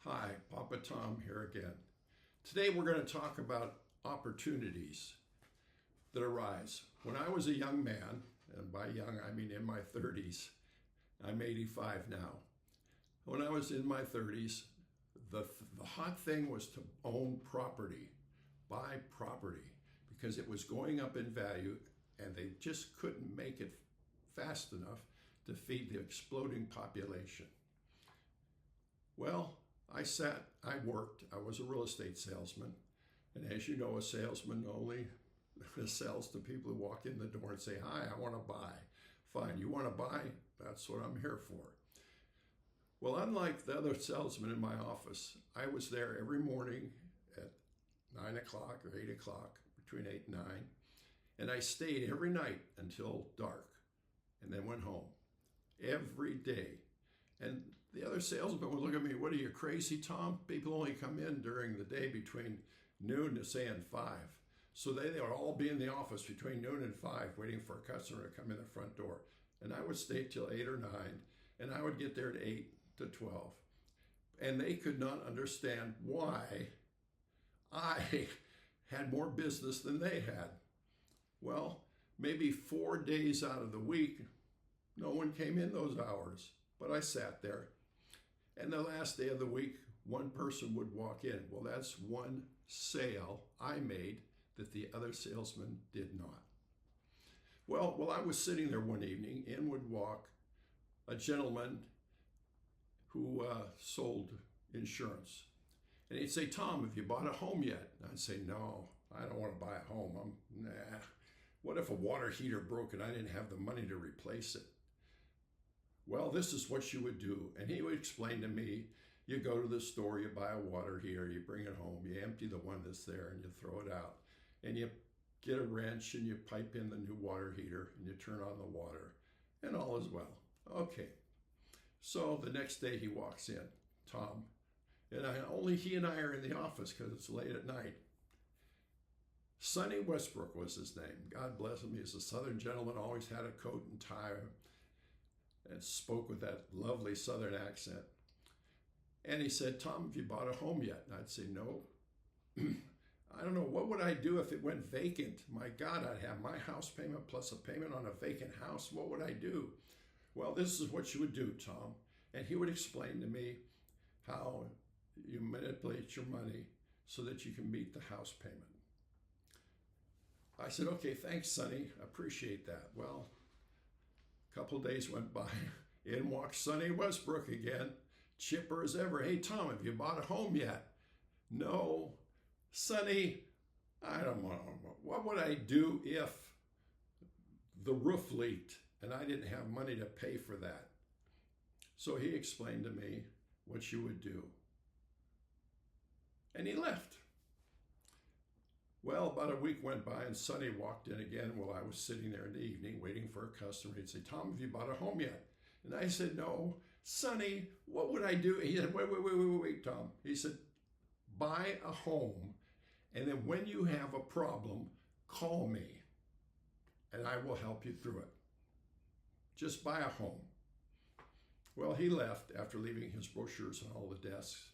Hi, Papa Tom here again. Today we're going to talk about opportunities that arise. When I was a young man, and by young I mean in my 30s, I'm 85 now. When I was in my 30s, the hot thing was to own property, buy property, because it was going up in value and they just couldn't make it fast enough to feed the exploding population. Well, I worked, I was a real estate salesman. And as you know, a salesman only sells to people who walk in the door and say, "Hi, I want to buy." Fine, you want to buy? That's what I'm here for. Well, unlike the other salesmen in my office, I was there every morning at 9 o'clock or 8 o'clock, between 8 and 9. And I stayed every night until dark and then went home every day. And the other salesman would look at me, "What are you, crazy, Tom? People only come in during the day between noon to say and 5. So they would all be in the office between noon and 5 waiting for a customer to come in the front door. And I would stay till 8 or 9, and I would get there at 8 to 12. And they could not understand why I had more business than they had. Well, maybe 4 days out of the week, no one came in those hours. But I sat there, and the last day of the week, one person would walk in. Well, that's one sale I made that the other salesman did not. Well, while I was sitting there one evening, in would walk a gentleman who sold insurance. And he'd say, "Tom, have you bought a home yet?" And I'd say, "No, I don't want to buy a home. Nah. What if a water heater broke and I didn't have the money to replace it?" "Well, this is what you would do." And he would explain to me, you go to the store, you buy a water heater, you bring it home, you empty the one that's there and you throw it out. And you get a wrench and you pipe in the new water heater and you turn on the water and all is well. Okay. So the next day he walks in, Tom, and only he and I are in the office because it's late at night. Sonny Westbrook was his name. God bless him. He was a Southern gentleman, always had a coat and tie, and spoke with that lovely Southern accent. And he said, "Tom, have you bought a home yet?" And I'd say, "No." "I don't know, what would I do if it went vacant? My God, I'd have my house payment plus a payment on a vacant house. What would I do?" "Well, this is what you would do, Tom." And he would explain to me how you manipulate your money so that you can meet the house payment. I said, "Okay, thanks, Sonny. I appreciate that." Well, a couple of days went by. In walks Sonny Westbrook again, chipper as ever. "Hey, Tom, have you bought a home yet?" "No." "Sonny, I don't know. What would I do if the roof leaked and I didn't have money to pay for that?" So he explained to me what you would do. And he left. Well, about a week went by and Sonny walked in again while I was sitting there in the evening waiting for a customer. He'd say, "Tom, have you bought a home yet?" And I said, "No." "Sonny, what would I do?" He said, wait, Tom." He said, "Buy a home, and then when you have a problem, call me, and I will help you through it. Just buy a home." Well, he left after leaving his brochures on all the desks.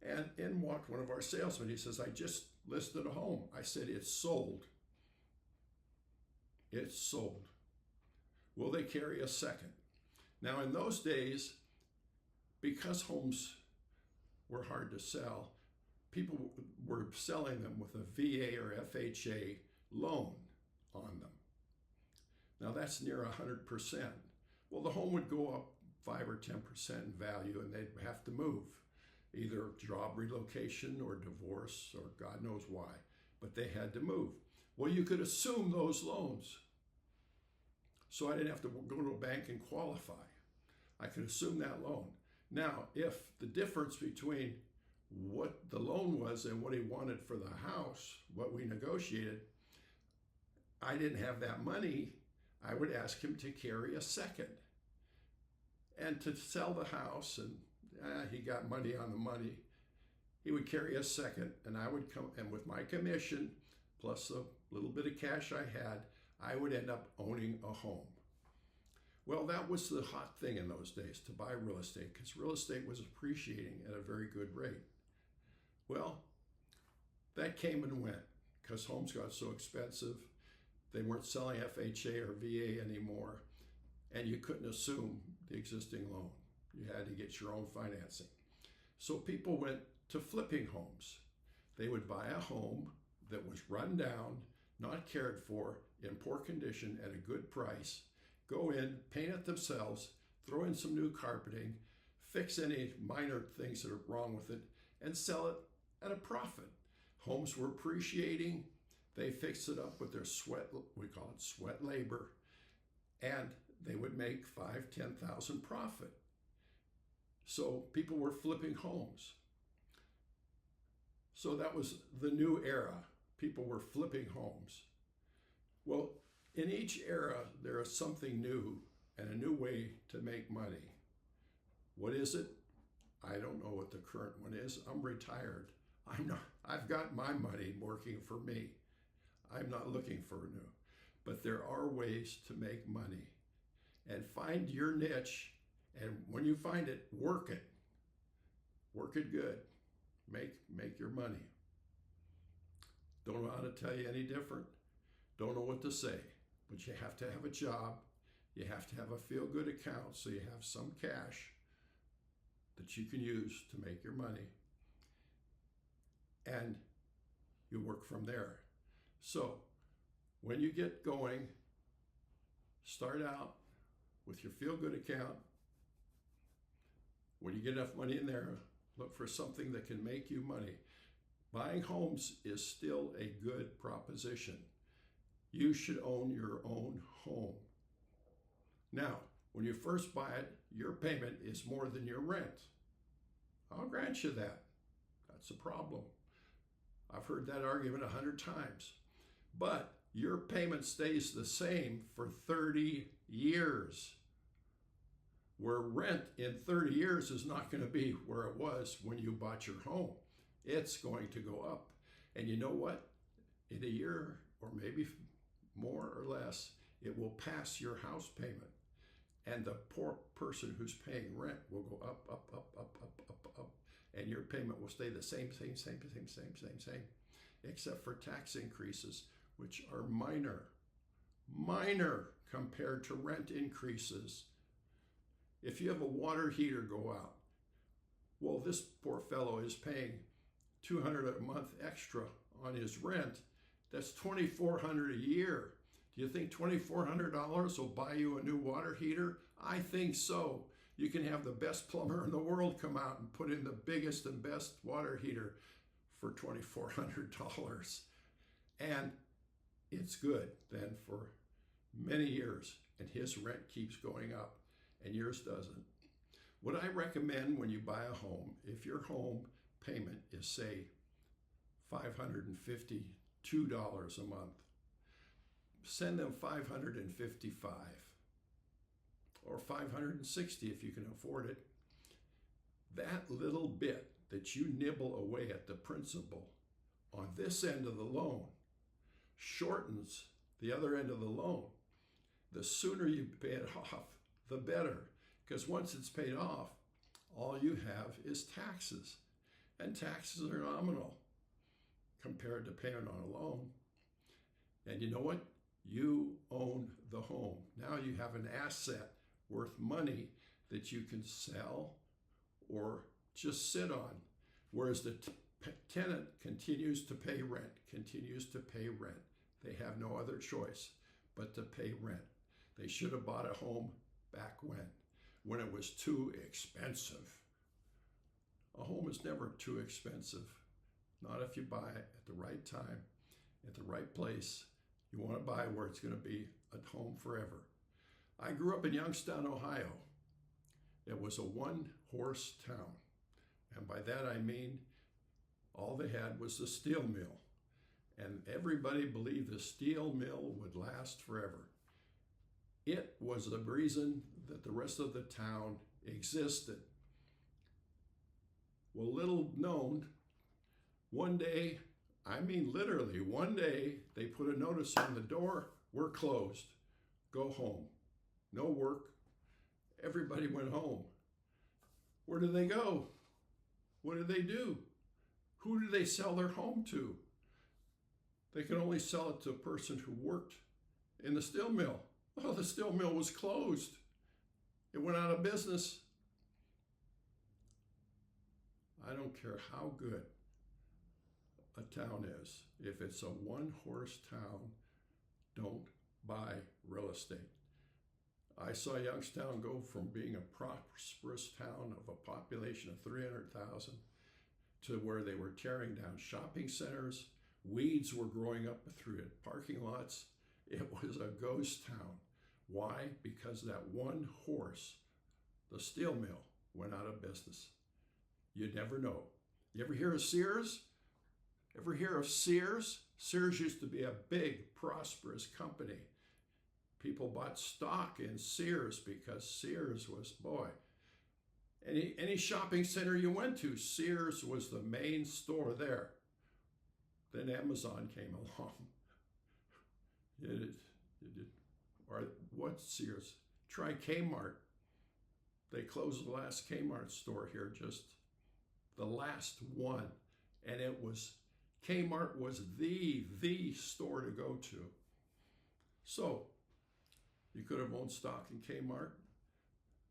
And in walked one of our salesmen. He says, "I just listed a home." I said, "It's sold." "It's sold." "Will they carry a second?" Now, in those days, because homes were hard to sell, people were selling them with a VA or FHA loan on them. Now, that's near 100%. Well, the home would go up 5 or 10% in value, and they'd have to move. Either job relocation or divorce or God knows why, but they had to move. Well, you could assume those loans. So I didn't have to go to a bank and qualify. I could assume that loan. Now, if the difference between what the loan was and what he wanted for the house, what we negotiated, I didn't have that money, I would ask him to carry a second. And to sell the house, and he got money on the money. He would carry a second, and I would come, and with my commission, plus a little bit of cash I had, I would end up owning a home. Well, that was the hot thing in those days, to buy real estate, because real estate was appreciating at a very good rate. Well, that came and went because homes got so expensive. They weren't selling FHA or VA anymore, and you couldn't assume the existing loan. You had to get your own financing. So people went to flipping homes. They would buy a home that was run down, not cared for, in poor condition at a good price, go in, paint it themselves, throw in some new carpeting, fix any minor things that are wrong with it, and sell it at a profit. Homes were appreciating. They fixed it up with their sweat, we call it sweat labor, and they would make $5,000, $10,000 profit. So people were flipping homes. So that was the new era. People were flipping homes. Well, in each era, there is something new and a new way to make money. What is it? I don't know what the current one is. I'm retired. I've got my money working for me. I'm not looking for a new. But there are ways to make money. And find your niche. And when you find it, work it. Work it good. Make your money. Don't know how to tell you any different. Don't know what to say. But you have to have a job. You have to have a feel-good account so you have some cash that you can use to make your money. And you work from there. So when you get going, start out with your feel-good account. When you get enough money in there, look for something that can make you money. Buying homes is still a good proposition. You should own your own home. Now, when you first buy it, your payment is more than your rent. I'll grant you that. That's a problem. I've heard that argument 100 times. But your payment stays the same for 30 years. Where rent in 30 years is not going to be where it was when you bought your home. It's going to go up. And you know what? In a year, or maybe more or less, it will pass your house payment. And the poor person who's paying rent will go up, up, up, up, up, up, up. And your payment will stay the same, except for tax increases, which are minor compared to rent increases. If you have a water heater go out, well, this poor fellow is paying $200 a month extra on his rent. That's $2,400 a year. Do you think $2,400 will buy you a new water heater? I think so. You can have the best plumber in the world come out and put in the biggest and best water heater for $2,400. And it's good then for many years, and his rent keeps going up and yours doesn't. What I recommend when you buy a home, if your home payment is, say, $552 a month, send them $555 or $560 if you can afford it. That little bit that you nibble away at the principal on this end of the loan shortens the other end of the loan. The sooner you pay it off, the better. Because once it's paid off, all you have is taxes. And taxes are nominal compared to paying on a loan. And you know what? You own the home. Now you have an asset worth money that you can sell or just sit on. Whereas the tenant continues to pay rent. They have no other choice but to pay rent. They should have bought a home back when it was too expensive. A home is never too expensive. Not if you buy it at the right time, at the right place. You want to buy where it's going to be a home forever. I grew up in Youngstown, Ohio. It was a one-horse town. And by that I mean all they had was the steel mill. And everybody believed the steel mill would last forever. It was the reason that the rest of the town existed. Well, little known, one day, I mean literally one day, they put a notice on the door, we're closed, go home. No work, everybody went home. Where did they go? What did they do? Who did they sell their home to? They could only sell it to a person who worked in the steel mill. Oh, the steel mill was closed. It went out of business. I don't care how good a town is. If it's a one-horse town, don't buy real estate. I saw Youngstown go from being a prosperous town of a population of 300,000 to where they were tearing down shopping centers. Weeds were growing up through it, parking lots. It was a ghost town. Why? Because that one horse, the steel mill, went out of business. You never know. You ever hear of Sears? Ever hear of Sears? Sears used to be a big, prosperous company. People bought stock in Sears because Sears was, boy, any shopping center you went to, Sears was the main store there. Then Amazon came along. Or what's Sears? Try Kmart. They closed the last Kmart store here, just the last one. And it was, Kmart was the store to go to. So, you could have owned stock in Kmart.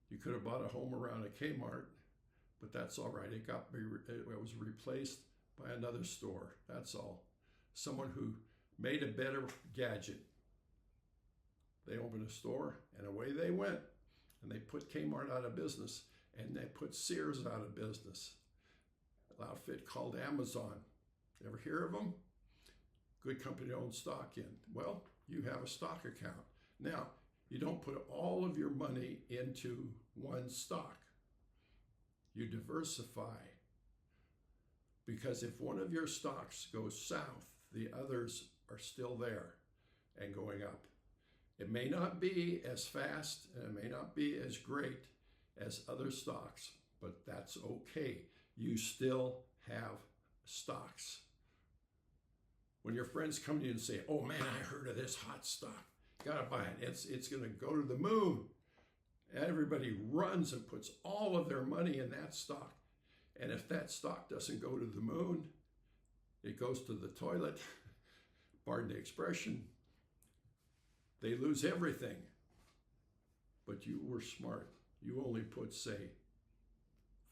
You could have bought a home around a Kmart, but that's all right. It was replaced by another store. That's all. Someone who made a better gadget. They opened a store and away they went. And they put Kmart out of business and they put Sears out of business. An outfit called Amazon. Ever hear of them? Good company to own stock in. Well, you have a stock account. Now, you don't put all of your money into one stock. You diversify. Because if one of your stocks goes south, the others are still there and going up. It may not be as fast and it may not be as great as other stocks, but that's okay. You still have stocks. When your friends come to you and say, oh man, I heard of this hot stock. Gotta buy it. It's gonna go to the moon. Everybody runs and puts all of their money in that stock. And if that stock doesn't go to the moon, it goes to the toilet. Pardon the expression. They lose everything. But you were smart. You only put, say,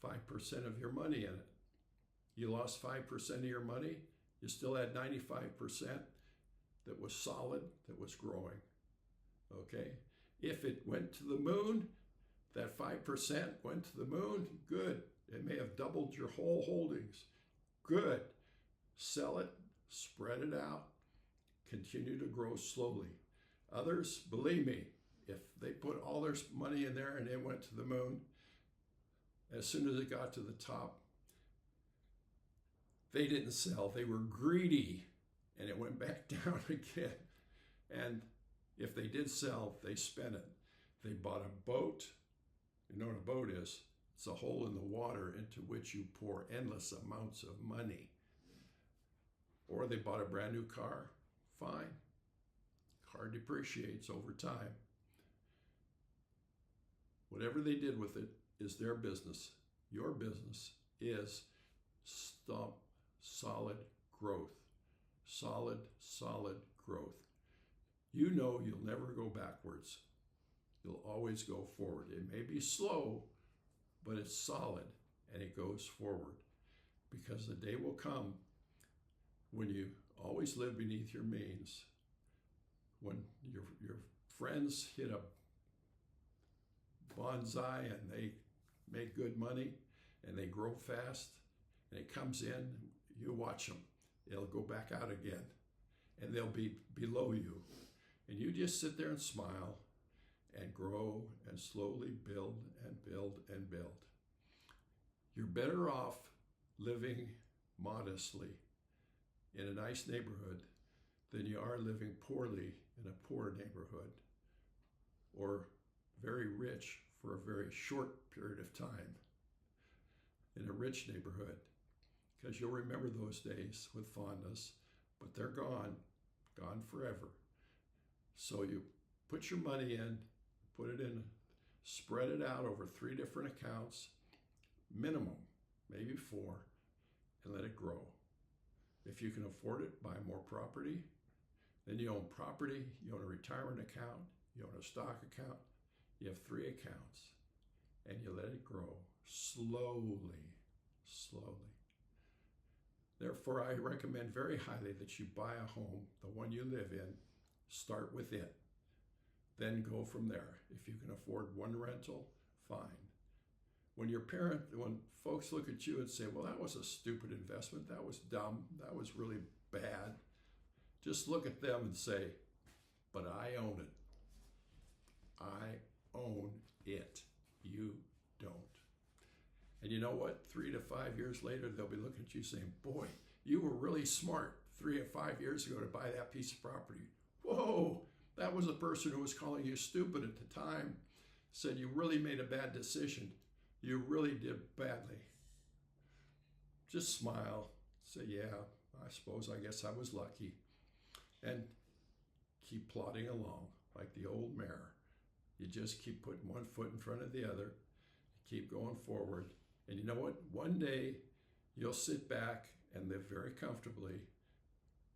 5% of your money in it. You lost 5% of your money. You still had 95% that was solid, that was growing. Okay? If it went to the moon, that 5% went to the moon, good. It may have doubled your whole holdings. Good. Sell it, spread it out, continue to grow slowly. Others, believe me, if they put all their money in there and it went to the moon, as soon as it got to the top, they didn't sell. They were greedy and it went back down again. And if they did sell, they spent it. They bought a boat. You know what a boat is? It's a hole in the water into which you pour endless amounts of money. Or they bought a brand new car. Fine. Car depreciates over time. Whatever they did with it is their business. Your business is solid growth. Solid growth. You know you'll never go backwards. You'll always go forward. It may be slow, but it's solid and it goes forward. Because the day will come when you always live beneath your means. When your friends hit a bonsai and they make good money and they grow fast and it comes in, you watch them. It'll go back out again and they'll be below you. And you just sit there and smile and grow and slowly build and build and build. You're better off living modestly in a nice neighborhood than you are living poorly in a poor neighborhood or very rich for a very short period of time in a rich neighborhood, because you'll remember those days with fondness, but they're gone forever. So you put your money in, put it in Spread it out over 3 different accounts, minimum, maybe 4, and let it grow. If you can afford it, buy more property. Then you own property, you own a retirement account, you own a stock account. You have 3 accounts, and you let it grow slowly, slowly. Therefore, I recommend very highly that you buy a home, the one you live in, start with it. Then go from there. If you can afford one rental, fine. When folks look at you and say, well, that was a stupid investment, that was dumb, that was really bad, just look at them and say, but I own it. I own it. You don't. And you know what? 3 to 5 years later, they'll be looking at you saying, boy, you were really smart 3 or 5 years ago to buy that piece of property. Whoa, that was a person who was calling you stupid at the time, said you really made a bad decision. You really did badly. Just smile, say, yeah, I guess I was lucky. And keep plodding along like the old mare. You just keep putting one foot in front of the other, keep going forward. And you know what? One day you'll sit back and live very comfortably,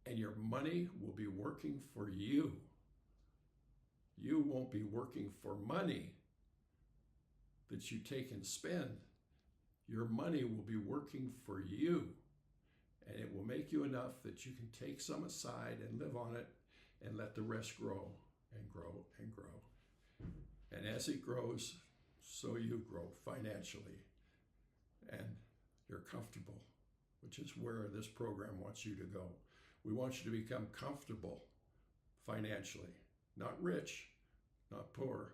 and your money will be working for you. You won't be working for money that you take and spend. Your money will be working for you, and it will make you enough that you can take some aside and live on it and let the rest grow and grow and grow. And as it grows, so you grow financially, and you're comfortable, which is where this program wants you to go. We want you to become comfortable financially, not rich, not poor,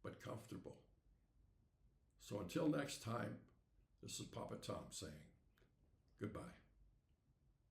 but comfortable. So until next time, this is Papa Tom saying goodbye.